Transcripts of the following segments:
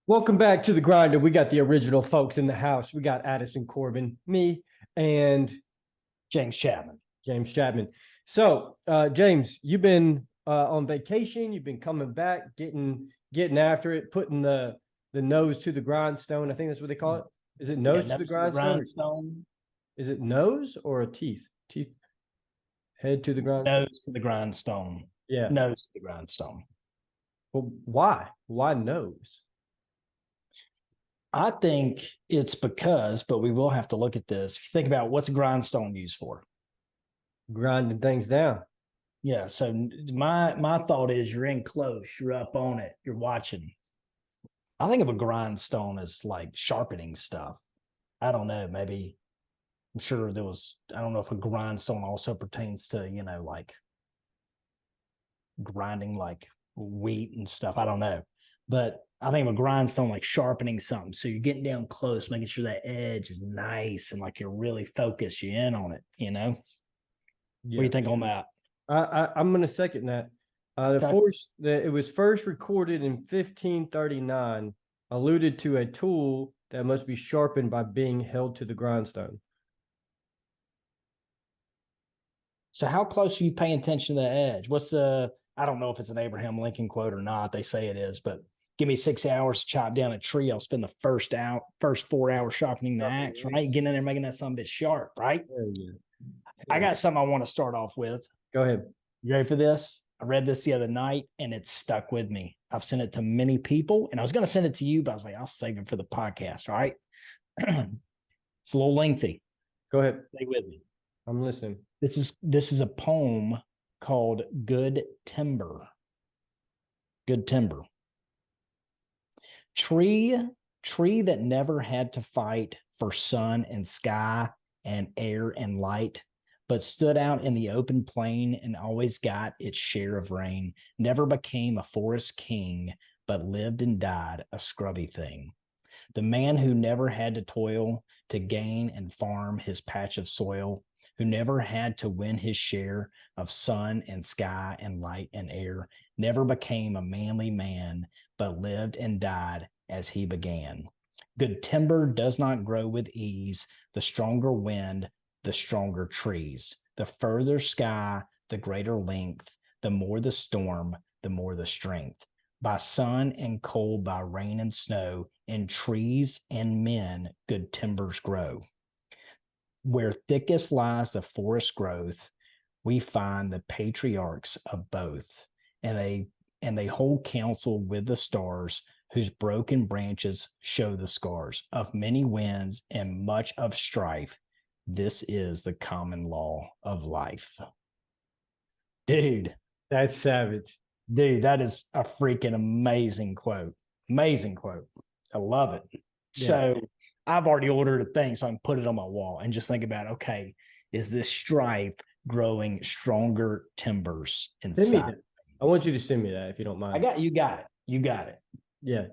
Welcome back to the Grinder. We got the original folks in the house. We got Addison, Corbin, me, and James Chapman. So, James, you've been on vacation. You've been coming back, getting after it, putting the nose to the grindstone. I think that's what they call it. Is it nose to the grindstone? Is it nose or a teeth? Head to the grindstone. Nose to the grindstone. Yeah, nose to the grindstone. Well, why? Why nose? I think it's because, but we will have to look at this. If you think about what's a grindstone used for? Grinding things down. Yeah. So my thought is you're in close, you're up on it, you're watching. I think of a grindstone as like sharpening stuff. I don't know. Maybe I'm sure I don't know if a grindstone also pertains to, like grinding like wheat and stuff. I don't know. But I think of a grindstone like sharpening something. So you're getting down close, making sure that edge is nice and like you're really focused, you're in on it, Yeah. What do you think on that? I'm going to second that. It was first recorded in 1539, alluded to a tool that must be sharpened by being held to the grindstone. So how close are you paying attention to the edge? I don't know if it's an Abraham Lincoln quote or not. They say it is, but give me 6 hours to chop down a tree. I'll spend the first 4 hours sharpening the axe, right? Getting in there, making that son of a bitch sharp, right? Yeah. I got something I want to start off with. Go ahead. You ready for this? I read this the other night and it stuck with me. I've sent it to many people and I was going to send it to you, but I was like, I'll save it for the podcast. All right. It's a little lengthy. Go ahead. Stay with me. I'm listening. This is a poem called Good Timber. Good Timber. Tree that never had to fight for sun and sky and air and light, but stood out in the open plain and always got its share of rain, never became a forest king, but lived and died a scrubby thing. The man who never had to toil to gain and farm his patch of soil, who never had to win his share of sun and sky and light and air, never became a manly man, but lived and died as he began. Good timber does not grow with ease. The stronger wind, the stronger trees. The further sky, the greater length. The more the storm, the more the strength. By sun and cold, by rain and snow, in trees and men, good timbers grow. Where thickest lies the forest growth, we find the patriarchs of both, and they hold counsel with the stars, whose broken branches show the scars of many winds and much of strife. This is the common law of life. Dude. That's savage. Dude, that is a freaking amazing quote. Amazing quote. I love it. Yeah. So I've already ordered a thing, so I can put it on my wall and just think about, okay, is this strife growing stronger timbers inside? I want you to send me that if you don't mind. You got it. Yeah,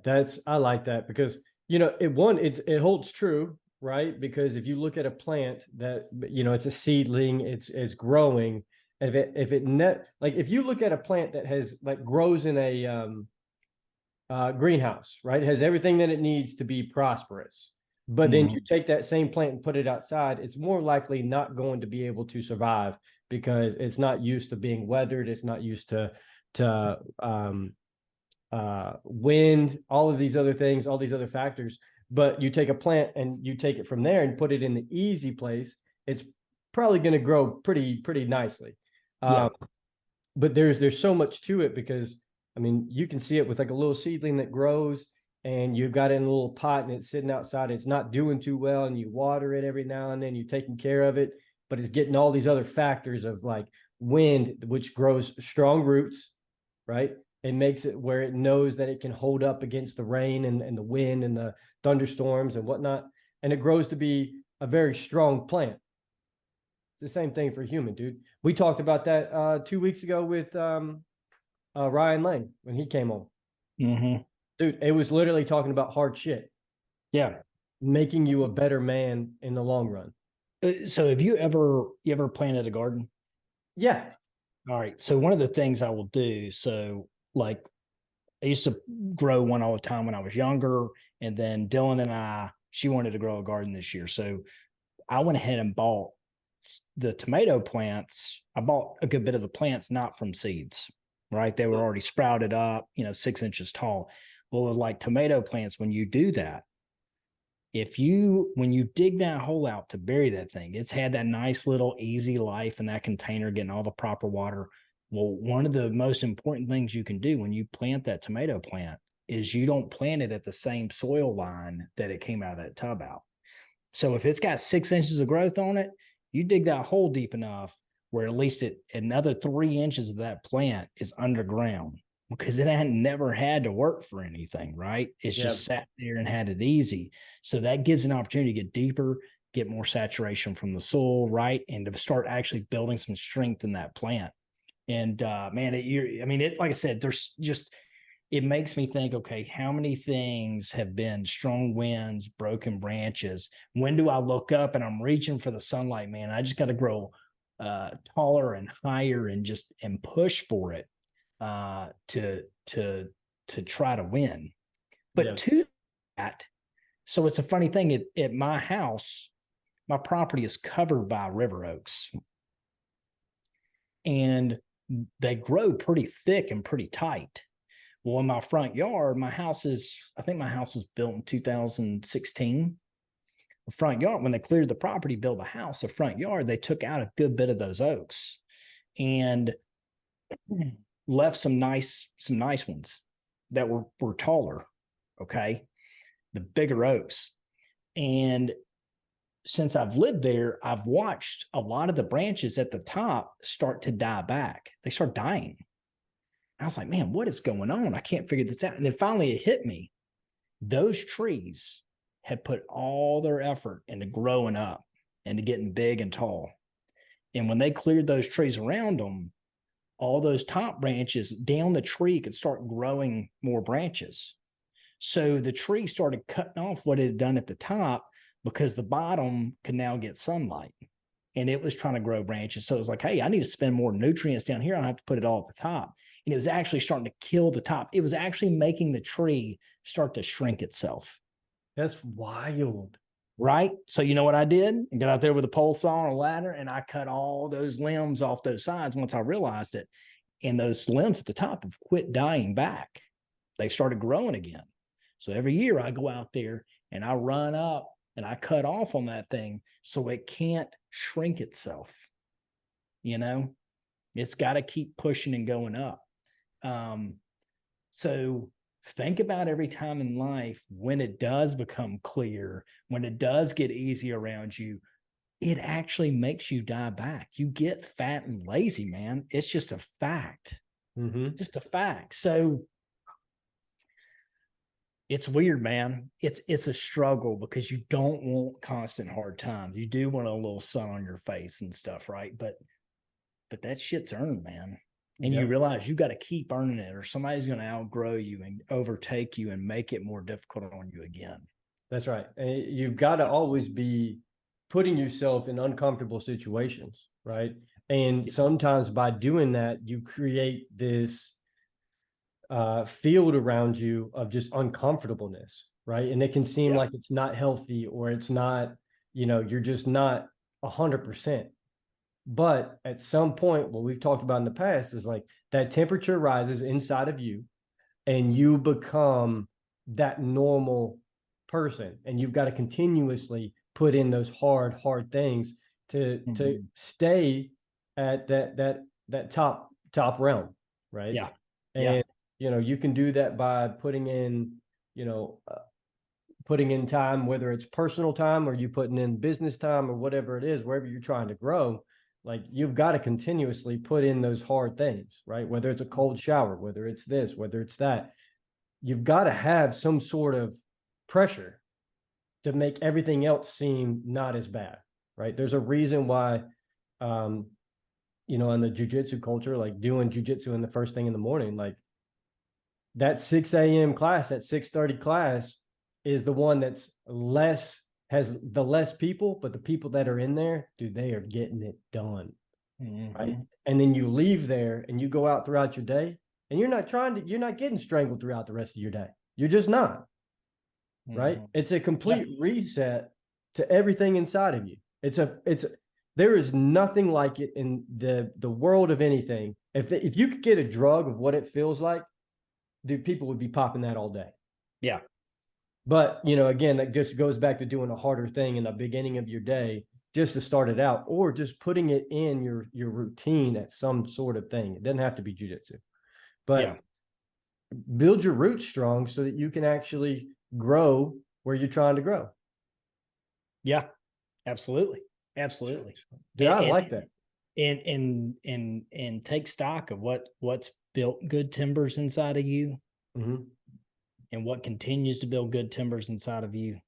I like that because, it holds true, right? Because if you look at a plant that, it's a seedling, it's growing. And if you look at a plant that has grows in a greenhouse, right? It has everything that it needs to be prosperous. But then you take that same plant and put it outside, it's more likely not going to be able to survive because it's not used to being weathered. It's not used to wind, all of these other things, all these other factors. But you take a plant and you take it from there and put it in the easy place, it's probably going to grow pretty nicely. Yeah. But there's so much to it because, you can see it with a little seedling that grows and you've got it in a little pot and it's sitting outside. It's not doing too well and you water it every now and then, you're taking care of it, but it's getting all these other factors of wind, which grows strong roots, right? It makes it where it knows that it can hold up against the rain and the wind and the thunderstorms and whatnot. And it grows to be a very strong plant. It's the same thing for human, dude. We talked about that 2 weeks ago with Ryan Lane when he came on. Mm-hmm. Dude, it was literally talking about hard shit. Yeah. making you a better man in the long run. So have you ever planted a garden? Yeah. All right. So one of the things I will do, so like I used to grow one all the time when I was younger. And then Dylan and she wanted to grow a garden this year. So I went ahead and bought the tomato plants. I bought a good bit of the plants, not from seeds, right? They were already sprouted up, 6 inches tall. Well, like tomato plants, when you do that, when you dig that hole out to bury that thing, it's had that nice little easy life in that container, getting all the proper water. Well, one of the most important things you can do when you plant that tomato plant is you don't plant it at the same soil line that it came out of that tub out. So if it's got 6 inches of growth on it, you dig that hole deep enough where at least another 3 inches of that plant is underground, because it had never had to work for anything, right? It's just sat there and had it easy. So that gives an opportunity to get deeper, get more saturation from the soil, right? And to start actually building some strength in that plant. And man, like I said, there's just, it makes me think, okay, how many things have been strong winds, broken branches? When do I look up and I'm reaching for the sunlight, man? I just got to grow taller and higher and push for it to try to win. But to that, so it's a funny thing at my house, my property is covered by river oaks, and they grow pretty thick and pretty tight. Well, in my front yard, I think my house was built in 2016. The front yard, when they cleared the property, built a house, the front yard, they took out a good bit of those oaks and left some nice ones that were taller. Okay. The bigger oaks. And since I've lived there, I've watched a lot of the branches at the top start to die back. They start dying. I was like, man, what is going on? I can't figure this out. And then finally it hit me. Those trees had put all their effort into growing up and to getting big and tall. And when they cleared those trees around them, all those top branches down the tree could start growing more branches. So the tree started cutting off what it had done at the top because the bottom could now get sunlight. And it was trying to grow branches. So it was like, hey, I need to spend more nutrients down here. I don't have to put it all at the top. And it was actually starting to kill the top. It was actually making the tree start to shrink itself. That's wild. Right? So you know what I did? I got out there with a pole saw and a ladder, and I cut all those limbs off those sides once I realized it. And those limbs at the top have quit dying back. They've started growing again. So every year I go out there and I run up and I cut off on that thing so it can't shrink itself. It's got to keep pushing and going up. So think about every time in life when it does become clear, when it does get easy around you, it actually makes you die back. You get fat and lazy, man. It's just a fact. Just a fact. So it's weird, man. It's a struggle because you don't want constant hard times. You do want a little sun on your face and stuff, right? But that shit's earned, man. And you realize you got to keep earning it, or somebody's going to outgrow you and overtake you and make it more difficult on you again. That's right. And you've got to always be putting yourself in uncomfortable situations, right? And sometimes by doing that, you create this field around you of just uncomfortableness, right? And it can seem like it's not healthy, or it's not, you're just not 100%. But at some point, what we've talked about in the past is like that temperature rises inside of you and you become that normal person. And you've got to continuously put in those hard things to stay at that top realm, right? Yeah. And you can do that by putting in time, whether it's personal time or you putting in business time or whatever it is, wherever you're trying to grow. Like, you've got to continuously put in those hard things, right? Whether it's a cold shower, whether it's this, whether it's that, you've got to have some sort of pressure to make everything else seem not as bad, right? There's a reason why, in the jujitsu culture, like doing jujitsu in the first thing in the morning, like that 6 a.m. class, that 6:30 class is the one that's has the less people, but the people that are in there, dude, they are getting it done. Right. And then you leave there and you go out throughout your day and you're not getting strangled throughout the rest of your day. You're just not. Right. It's a complete reset to everything inside of you. There is nothing like it in the world of anything. If you could get a drug of what it feels like, dude, people would be popping that all day. Yeah. But, you know, again, that just goes back to doing a harder thing in the beginning of your day just to start it out, or just putting it in your routine at some sort of thing. It doesn't have to be jujitsu, but build your roots strong so that you can actually grow where you're trying to grow. Yeah, absolutely. Absolutely. Dude, I like that. And take stock of what's built good timbers inside of you. Mm-hmm. And what continues to build good timbers inside of you,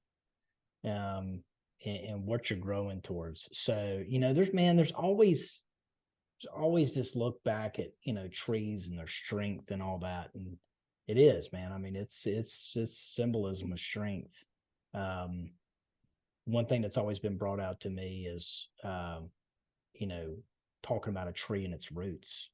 and what you're growing towards. So, you know, there's always this look back at, you know, trees and their strength and all that. And it is, man. I mean, it's symbolism of strength. One thing that's always been brought out to me is, you know, talking about a tree and its roots.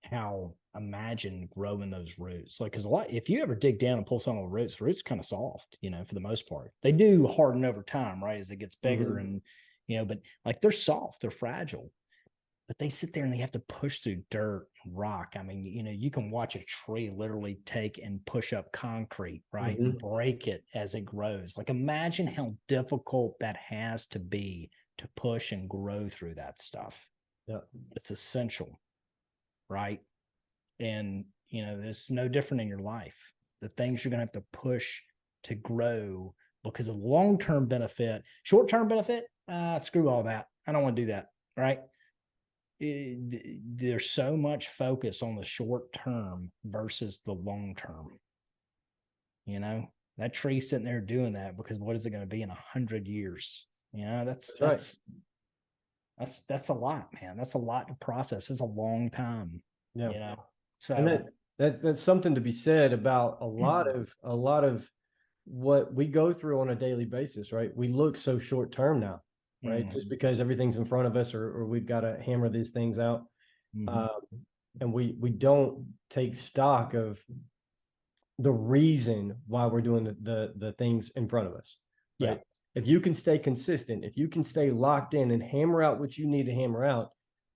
How imagine growing those roots, like, because if you ever dig down and pull some of the roots kind of soft, you know, for the most part. They do harden over time, right, as it gets bigger. And, you know, but like they're soft, they're fragile, but they sit there and they have to push through dirt and rock. I mean, you know, you can watch a tree literally take and push up concrete, right, and break it as it grows. Like, imagine how difficult that has to be to push and grow through that stuff. Yeah, it's essential. Right. And, you know, it's no different in your life. The things you're going to have to push to grow because of long-term benefit, short-term benefit, screw all that. I don't want to do that. Right. There's so much focus on the short term versus the long term. You know, that tree sitting there doing that because what is it going to be in 100 years? You know, that's right. That's a lot, man. That's a lot to process. It's a long time. Yeah. You know, so and that's something to be said about a lot of what we go through on a daily basis, right? We look so short term now, right? Just because everything's in front of us, or we've got to hammer these things out, and we don't take stock of the reason why we're doing the things in front of us. Right? Yeah. If you can stay consistent, if you can stay locked in and hammer out what you need to hammer out,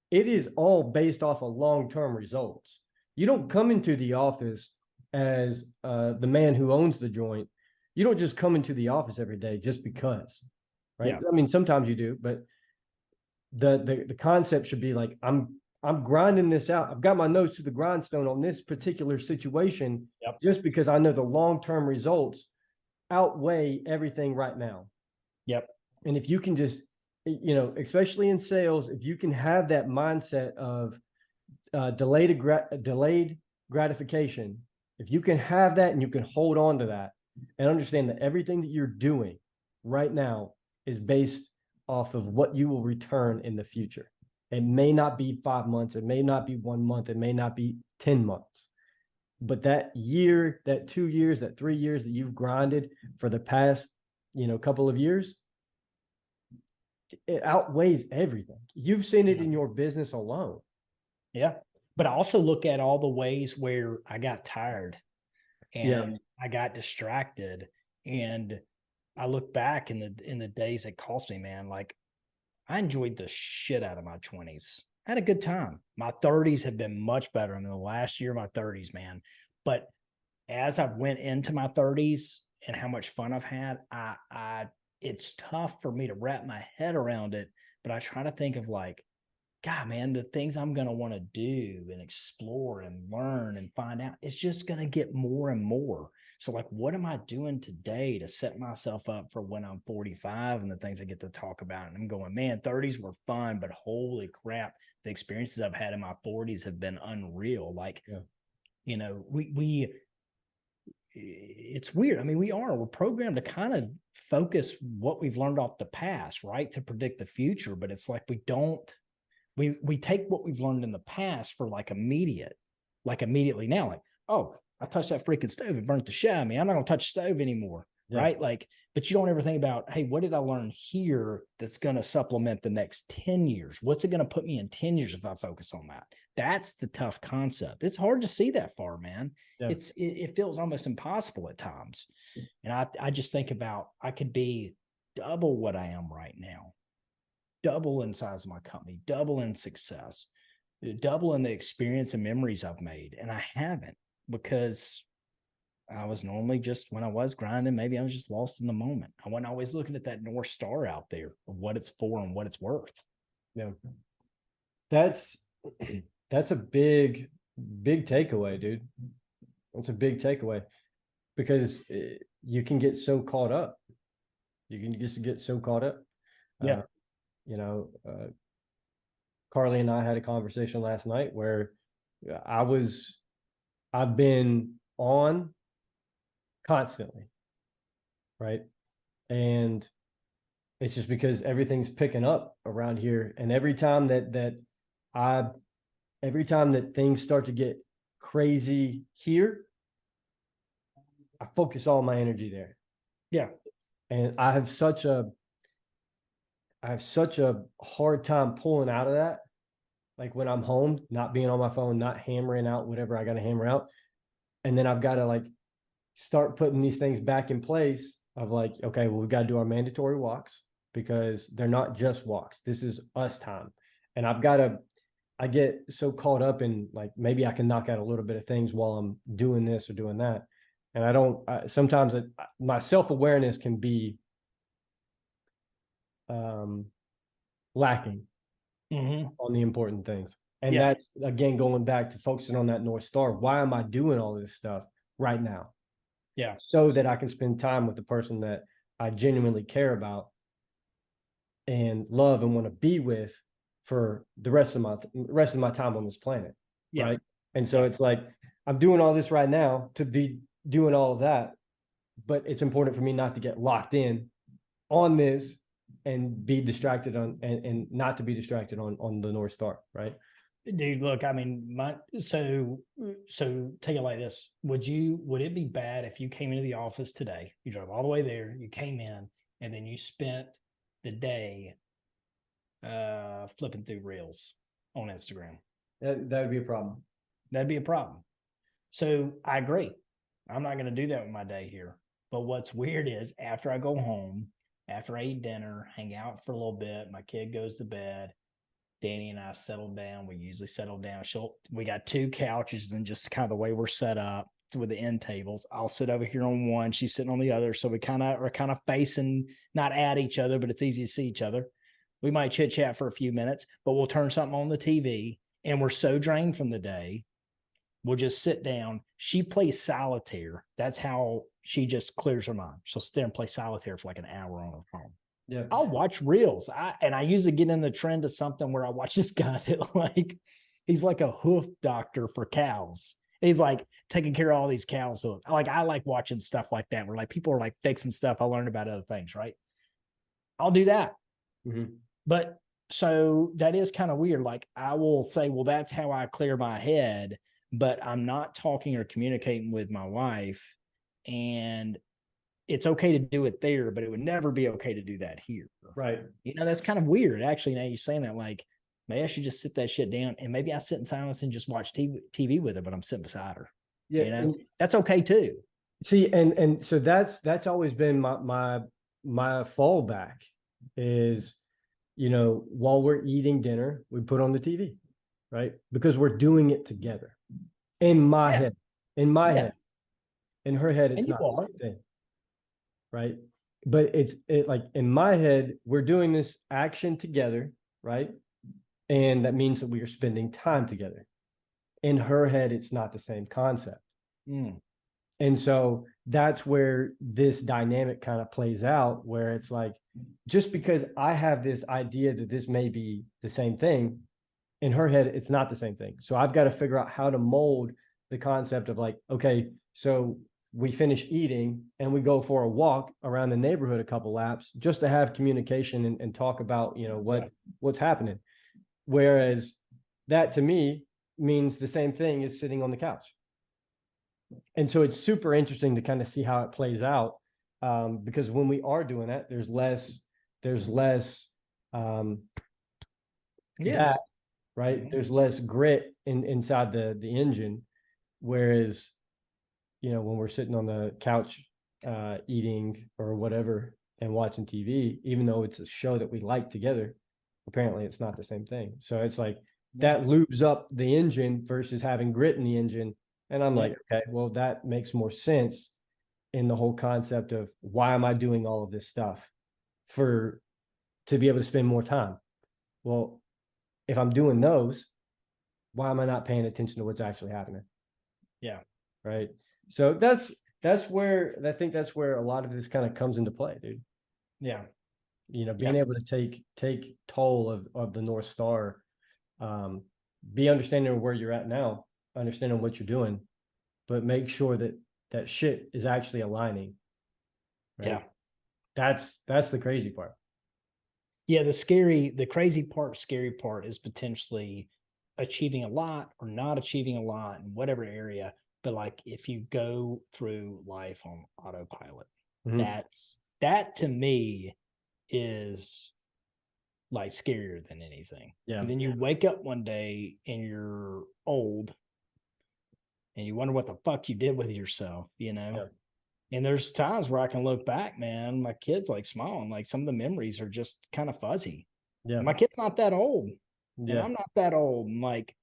it is all based off of long-term results. You don't come into the office as the man who owns the joint. You don't just come into the office every day just because, right? Yeah. I mean, sometimes you do, but the concept should be like, I'm grinding this out. I've got my nose to the grindstone on this particular situation just because I know the long-term results outweigh everything right now. Yep. And if you can just, you know, especially in sales, if you can have that mindset of delayed gratification, if you can have that and you can hold on to that and understand that everything that you're doing right now is based off of what you will return in the future. It may not be 5 months, it may not be 1 month, it may not be 10 months. But that year, that 2 years, that 3 years that you've grinded for the past, you know, couple of years, it outweighs everything. You've seen it in your business alone. Yeah. But I also look at all the ways where I got tired and I got distracted. And I look back in the days it cost me, man, like I enjoyed the shit out of my 20s. I had a good time. My 30s have been much better. I mean, the last year of my 30s, man. But as I went into my 30s and how much fun I've had, it's tough for me to wrap my head around it. But I try to think of like, God, man, the things I'm going to want to do and explore and learn and find out, it's just going to get more and more. So like, what am I doing today to set myself up for when I'm 45 and the things I get to talk about? And I'm going, man, 30s were fun, but holy crap, the experiences I've had in my 40s have been unreal. Like, you know, it's weird. I mean, we're programmed to kind of focus what we've learned off the past, right? To predict the future. But it's like, we take what we've learned in the past for like immediately now, like, oh, I touched that freaking stove, it burnt the shit out of me. I'm not going to touch the stove anymore. right? Like, but you don't ever think about, hey, what did I learn here that's going to supplement the next 10 years? What's it going to put me in 10 years if I focus on that? That's the tough concept. It's hard to see that far, man. Yeah. It feels almost impossible at times. And I just think about, I could be double what I am right now, double in size of my company, double in success, double in the experience and memories I've made. And I haven't, because I was normally just, when I was grinding, maybe I was just lost in the moment. I wasn't always looking at that North Star out there of what it's for and what it's worth. Yeah. That's a big takeaway, dude. That's a big takeaway, because you can get so caught up. You can just get so caught up. Yeah. Carly and I had a conversation last night where I've been on constantly, right? And it's just because everything's picking up around here. And every time that things start to get crazy here, I focus all my energy there. Yeah. And I have such a hard time pulling out of that. Like when I'm home, not being on my phone, not hammering out whatever I got to hammer out. And then I've got to like start putting these things back in place of like, okay, well, we've got to do our mandatory walks, because they're not just walks. This is us time. And I get so caught up in like, maybe I can knock out a little bit of things while I'm doing this or doing that. And sometimes my self-awareness can be lacking on the important things. And that's, again, going back to focusing on that North Star. Why am I doing all this stuff right now? Yeah. So that I can spend time with the person that I genuinely care about and love and want to be with for the rest of my time on this planet. Yeah. Right. And so it's like, I'm doing all this right now to be doing all of that, but it's important for me not to get locked in on this and be distracted and not to be distracted on the North Star. Right. Dude, look, I mean, so take it like this. Would it be bad if you came into the office today, you drove all the way there, you came in, and then you spent the day flipping through reels on Instagram? That would be a problem. That'd be a problem. So I agree. I'm not going to do that with my day here. But what's weird is after I go home, after I eat dinner, hang out for a little bit, my kid goes to bed, Danny and I settle down. We usually settle down. We got 2 couches and just kind of the way we're set up with the end tables. I'll sit over here on one. She's sitting on the other. So we are kind of facing, not at each other, but it's easy to see each other. We might chit chat for a few minutes, but we'll turn something on the TV, and we're so drained from the day. We'll just sit down. She plays solitaire. That's how she just clears her mind. She'll sit there and play solitaire for like an hour on her phone. Yeah. I'll watch reels. I usually get in the trend of something where I watch this guy that like, he's like a hoof doctor for cows. He's like taking care of all these cows. So I like watching stuff like that where like people are like fixing stuff. I learned about other things, right? I'll do that. Mm-hmm. But so that is kind of weird. Like I will say, well, that's how I clear my head, but I'm not talking or communicating with my wife, and it's okay to do it there, but it would never be okay to do that here. Right. You know, that's kind of weird. Actually, now you're saying that, like, maybe I should just sit that shit down, and maybe I sit in silence and just watch TV with her, but I'm sitting beside her. Yeah. You know, that's okay too. See, and so that's always been my fallback is, you know, while we're eating dinner, we put on the TV, right? Because we're doing it together. In my head. In her head, it's not the same thing. Right. But it's like in my head, we're doing this action together. Right. And that means that we are spending time together. In her head, it's not the same concept. And so that's where this dynamic kind of plays out, where it's like, just because I have this idea that this may be the same thing, in her head, it's not the same thing. So I've got to figure out how to mold the concept of like, okay, so we finish eating and we go for a walk around the neighborhood a couple laps just to have communication and talk about, you know, what's happening. Whereas that to me means the same thing as sitting on the couch. And so it's super interesting to kind of see how it plays out. Because when we are doing that, there's less that, right? Mhm. There's less grit inside the engine. Whereas, when we're sitting on the couch eating or whatever and watching TV, even though it's a show that we like together, apparently it's not the same thing. So it's like that lubes up the engine versus having grit in the engine. And I'm like, okay, well, that makes more sense in the whole concept of why am I doing all of this stuff to be able to spend more time. Well, if I'm doing those, why am I not paying attention to what's actually happening? Yeah. Right. So that's where I think that's where a lot of this kind of comes into play, dude. Yeah. Being able to take toll of the North Star, be understanding of where you're at now, understanding what you're doing, but make sure that shit is actually aligning. Right? Yeah. That's the crazy part. Yeah. The crazy part, scary part is potentially achieving a lot or not achieving a lot in whatever area. But like if you go through life on autopilot, Mm-hmm. that to me is like scarier than anything. Yeah. And then you wake up one day and you're old and you wonder what the fuck you did with yourself, Yeah. And there's times where I can look back, man, my kid's like smiling, like some of the memories are just kind of fuzzy. Yeah. And my kid's not that old. And Yeah. I'm not that old. And like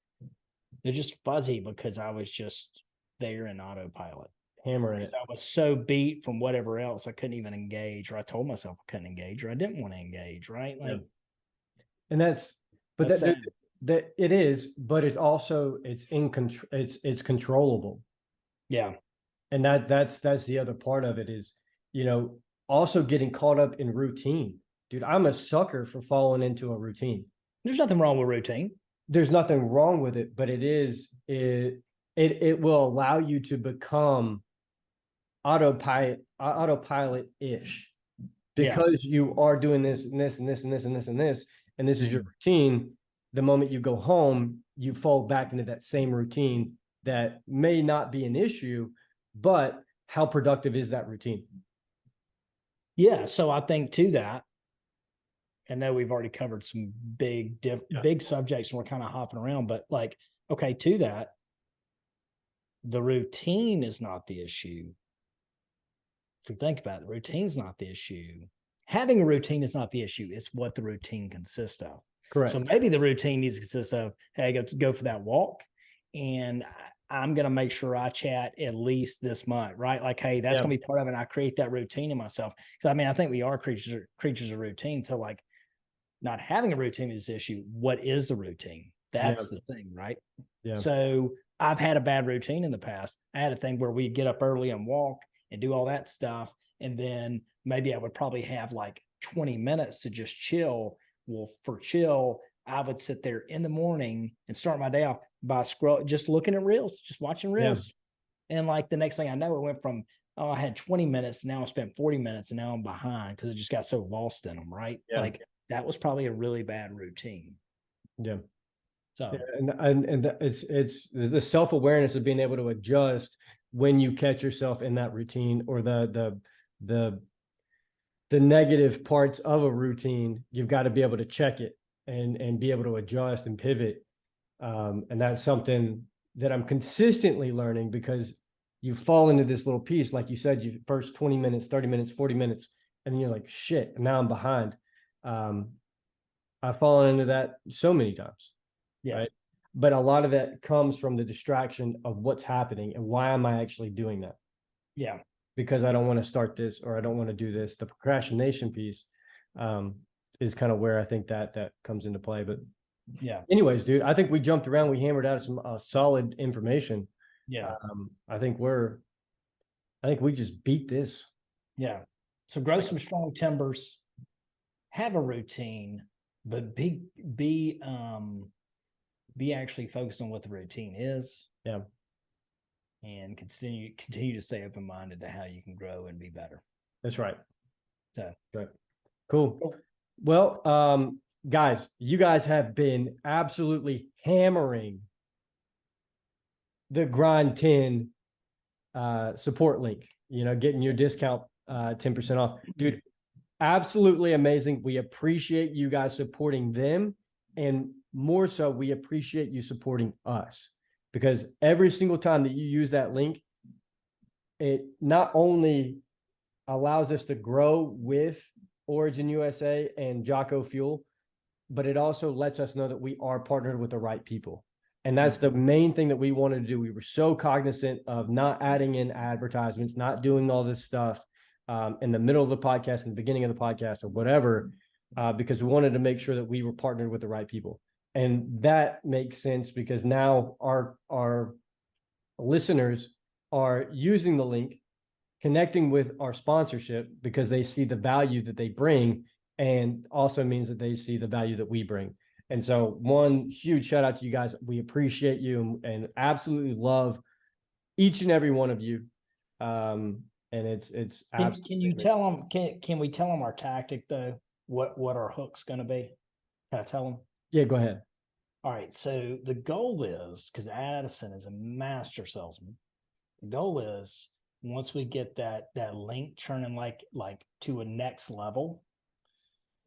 they're just fuzzy because I was just there in autopilot. Hammering Because it. I was so beat from whatever else, I couldn't even engage, or I told myself I couldn't engage, or I didn't want to engage, right? Like, Yeah. And but that's sad. that it is, but it's in control. It's controllable. Yeah. And that's the other part of it is, you know, also getting caught up in routine. Dude, I'm a sucker for falling into a routine. There's nothing wrong with routine. There's nothing wrong with it, but it will allow you to become autopilot-ish because you are doing this and this and this and this and this and this, and this is your routine. The moment you go home, you fall back into that same routine that may not be an issue, but how productive is that routine? Yeah. So I think to that, I know we've already covered some big subjects and we're kind of hopping around, but like, okay, to that, the routine is not the issue. If we think about it, the routine's not the issue. Having a routine is not the issue. It's what the routine consists of. Correct. So maybe the routine needs to consist of, hey, I go for that walk and I'm going to make sure I chat at least this month, right? Like, hey, that's going to be part of it. And I create that routine in myself. So, I mean, I think we are creatures of routine. So like not having a routine is the issue. What is the routine? That's the thing, right? Yeah. So I've had a bad routine in the past. I had a thing where we'd get up early and walk and do all that stuff. And then maybe I would probably have like 20 minutes to just chill. Well, for chill, I would sit there in the morning and start my day off by just looking at reels, just watching reels. Yeah. And like the next thing I know, it went from, I had 20 minutes. Now I spent 40 minutes and now I'm behind because I just got so lost in them. Right. Yeah. Like that was probably a really bad routine. Yeah. So, and it's the self-awareness of being able to adjust when you catch yourself in that routine or the negative parts of a routine. You've got to be able to check it and be able to adjust and pivot. And that's something that I'm consistently learning because you fall into this little piece, like you said, you first 20 minutes, 30 minutes, 40 minutes, and then you're like, shit, now I'm behind. I've fallen into that so many times. Yeah. Right. But a lot of that comes from the distraction of what's happening and why am I actually doing that? Yeah. Because I don't want to start this or I don't want to do this. The procrastination piece is kind of where I think that comes into play. But yeah. Anyways, dude, I think we jumped around. We hammered out some solid information. Yeah. I think we just beat this. Yeah. So grow some strong timbers, have a routine, but be actually focused on what the routine is. Yeah. And continue to stay open-minded to how you can grow and be better. That's right. So right. Cool. Well, guys, you guys have been absolutely hammering the Grind 10 support link, getting your discount 10% off. Dude, absolutely amazing. We appreciate you guys supporting them. And more so, we appreciate you supporting us, because every single time that you use that link, it not only allows us to grow with Origin USA and Jocko Fuel, but it also lets us know that we are partnered with the right people. And that's the main thing that we wanted to do. We were so cognizant of not adding in advertisements, not doing all this stuff in the middle of the podcast, in the beginning of the podcast, or whatever, because we wanted to make sure that we were partnered with the right people. And that makes sense because now our listeners are using the link, connecting with our sponsorship because they see the value that they bring, and also means that they see the value that we bring. And so one huge shout out to you guys. We appreciate you and absolutely love each and every one of you. And it's Can you tell them, can we tell them our tactic though? What our hook's going to be? Can I tell them? Yeah, go ahead. All right. So the goal is, because Addison is a master salesman, the goal is once we get that link churning like to a next level,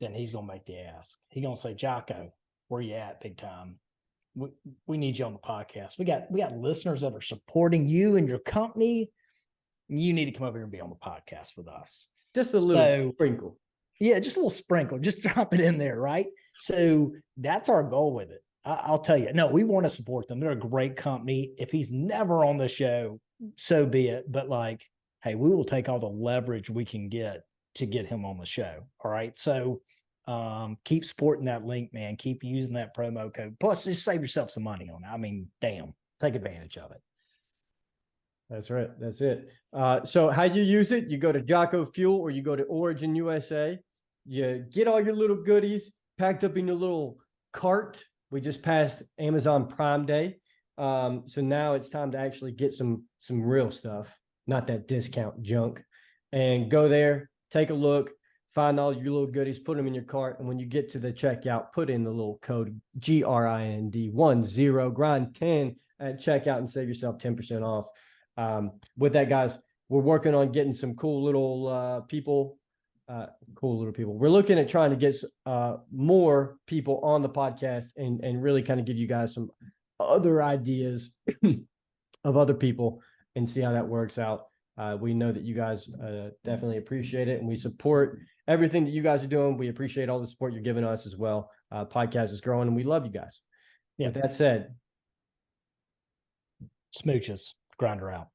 then he's gonna make the ask. He's gonna say, Jocko, where you at, big time? We need you on the podcast. We got listeners that are supporting you and your company. You need to come over here and be on the podcast with us. Just a little sprinkle. Yeah, just a little sprinkle. Just drop it in there, right? So that's our goal with it. I'll tell you. No, we want to support them. They're a great company. If he's never on the show, so be it. But like, hey, we will take all the leverage we can get to get him on the show. All right. So keep supporting that link, man. Keep using that promo code. Plus, just save yourself some money on it. I mean, damn, take advantage of it. That's right. That's it. So how you use it, you go to Jocko Fuel or you go to Origin USA. You get all your little goodies packed up in your little cart. We just passed Amazon Prime Day. So now it's time to actually get some real stuff, not that discount junk. And go there, take a look, find all your little goodies, put them in your cart. And when you get to the checkout, put in the little code GRIND10, grind 10 at checkout, and save yourself 10% off. With that, guys, we're working on getting some cool little people. We're looking at trying to get more people on the podcast and really kind of give you guys some other ideas of other people and see how that works out. We know that you guys definitely appreciate it, and we support everything that you guys are doing. We appreciate all the support you're giving us as well. Podcast is growing, and we love you guys. Yeah. With that said, smooches, grinder out.